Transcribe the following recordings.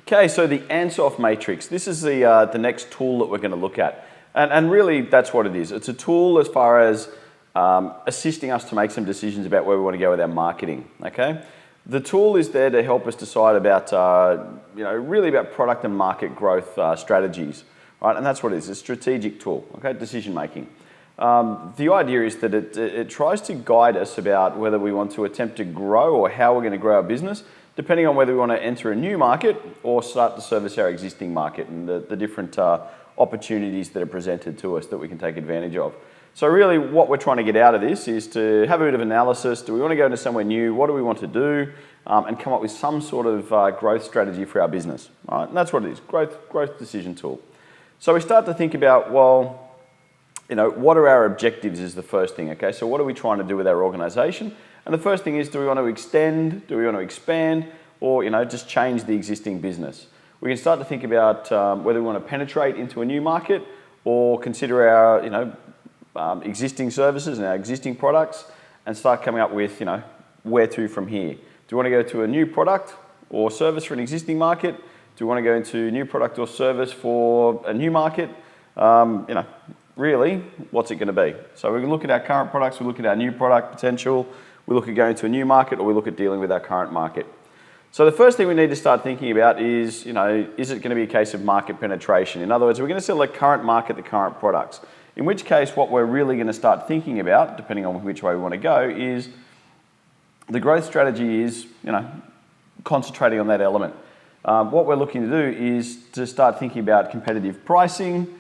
Okay, so the Ansoff matrix. This is the next tool that we're going to look at. And really, that's what it is. It's a tool as far as assisting us to make some decisions about where we want to go with our marketing, okay? The tool is there to help us decide about, really about product and market growth strategies, right? And that's what it is, a strategic tool, okay? Decision making. The idea is that it tries to guide us about whether we want to attempt to grow or how we're going to grow our business, depending on whether we want to enter a new market or start to service our existing market and the different opportunities that are presented to us that we can take advantage of. So really what we're trying to get out of this is to have a bit of analysis. Do we want to go into somewhere new? What do we want to do? And come up with some sort of growth strategy for our business. Right? And that's what it is, growth decision tool. So we start to think about, well, what are our objectives is the first thing, okay? So what are we trying to do with our organization? And the first thing is, do we want to extend, do we want to expand, or just change the existing business? We can start to think about whether we want to penetrate into a new market or consider our existing services and our existing products and start coming up with where to from here. Do we want to go to a new product or service for an existing market? Do we want to go into a new product or service for a new market? Really, what's it going to be? So we can look at our current products, we look at our new product potential, we look at going to a new market, or we look at dealing with our current market. So the first thing we need to start thinking about is, is it going to be a case of market penetration? In other words, we're going to sell the current market, the current products. In which case, what we're really going to start thinking about, depending on which way we want to go, is the growth strategy is, concentrating on that element. What we're looking to do is to start thinking about competitive pricing,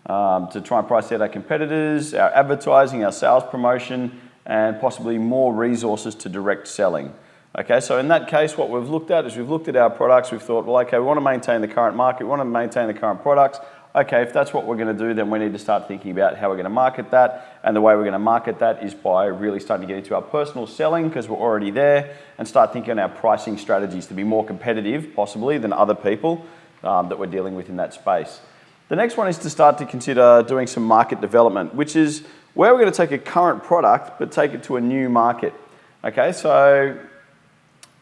to try and price out our competitors, our advertising, our sales promotion, and possibly more resources to direct selling. Okay, so in that case, what we've looked at is we've looked at our products, we've thought, well, okay, we want to maintain the current market, we want to maintain the current products. Okay, if that's what we're going to do, then we need to start thinking about how we're going to market that. And the way we're going to market that is by really starting to get into our personal selling, because we're already there, and start thinking on our pricing strategies to be more competitive, possibly, than other people that we're dealing with in that space. The next one is to start to consider doing some market development, which is where we're going to take a current product, but take it to a new market. Okay, so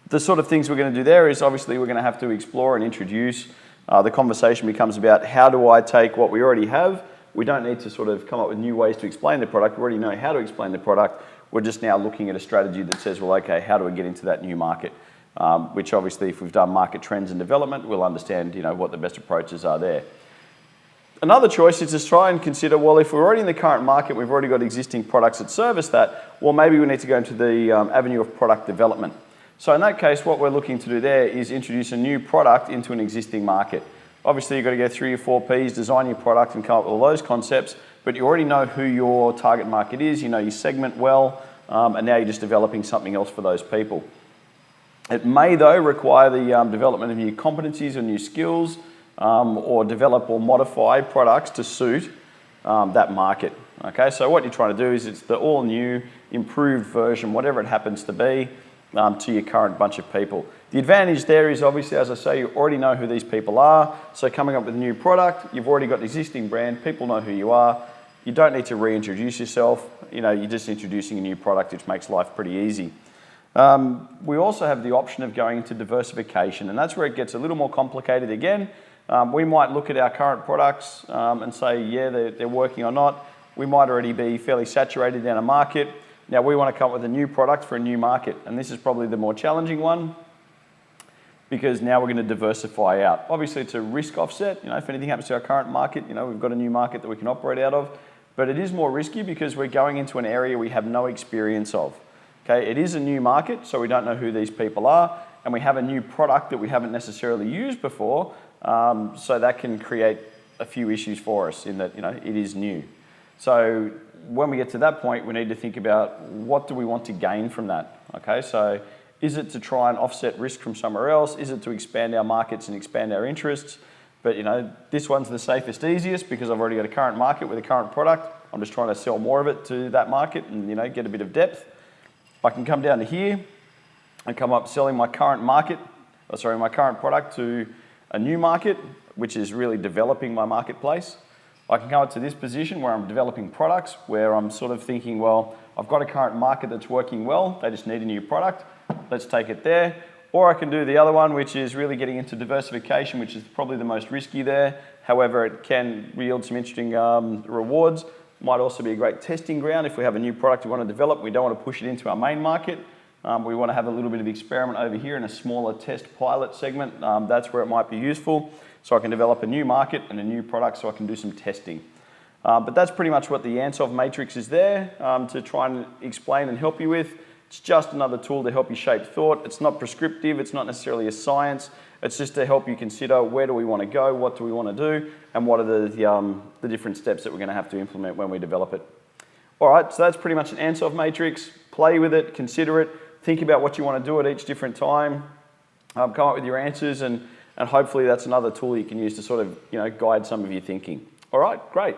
the sort of things we're going to do there is obviously we're going to have to explore and introduce. The conversation becomes about how do I take what we already have. We don't need to sort of come up with new ways to explain the product. We already know how to explain the product. We're just now looking at a strategy that says, well, okay, how do we get into that new market? Which obviously, if we've done market trends and development, we'll understand, what the best approaches are there. Another choice is to try and consider, well, if we're already in the current market, we've already got existing products that service that, well, maybe we need to go into the avenue of product development. So in that case, what we're looking to do there is introduce a new product into an existing market. Obviously, you've got to go 3 or 4 Ps, design your product and come up with all those concepts, but you already know who your target market is, you know your segment well, and now you're just developing something else for those people. It may, though, require the development of new competencies or new skills, or develop or modify products to suit that market. Okay, so what you're trying to do is it's the all new, improved version, whatever it happens to be, to your current bunch of people. The advantage there is obviously, as I say, you already know who these people are. So coming up with a new product, you've already got an existing brand, people know who you are. You don't need to reintroduce yourself. You're just introducing a new product, which makes life pretty easy. We also have the option of going into diversification, and that's where it gets a little more complicated again. We might look at our current products and say, yeah, they're working or not. We might already be fairly saturated in a market. Now we want to come up with a new product for a new market, and this is probably the more challenging one because now we're going to diversify out. Obviously, it's a risk offset. If anything happens to our current market, we've got a new market that we can operate out of, but it is more risky because we're going into an area we have no experience of. Okay, it is a new market, so we don't know who these people are, and we have a new product that we haven't necessarily used before, so that can create a few issues for us in that it is new. So when we get to that point, we need to think about what do we want to gain from that. Okay, so is it to try and offset risk from somewhere else? Is it to expand our markets and expand our interests? But this one's the safest, easiest because I've already got a current market with a current product. I'm just trying to sell more of it to that market and get a bit of depth. I can come down to here and come up selling my current my current product to a new market, which is really developing my marketplace. I can come up to this position where I'm developing products, where I'm sort of thinking, well, I've got a current market that's working well, they just need a new product, let's take it there. Or I can do the other one, which is really getting into diversification, which is probably the most risky there. However, it can yield some interesting rewards. Might also be a great testing ground if we have a new product we want to develop. We don't want to push it into our main market. We want to have a little bit of experiment over here in a smaller test pilot segment. That's where it might be useful. So I can develop a new market and a new product so I can do some testing. But that's pretty much what the Ansoff matrix is there to try and explain and help you with. It's just another tool to help you shape thought. It's not prescriptive, it's not necessarily a science. It's just to help you consider where do we want to go, what do we want to do, and what are the different steps that we're going to have to implement when we develop it. All right, so that's pretty much an Ansoff matrix. Play with it, consider it, think about what you want to do at each different time, come up with your answers, and hopefully that's another tool you can use to sort of guide some of your thinking. All right, great.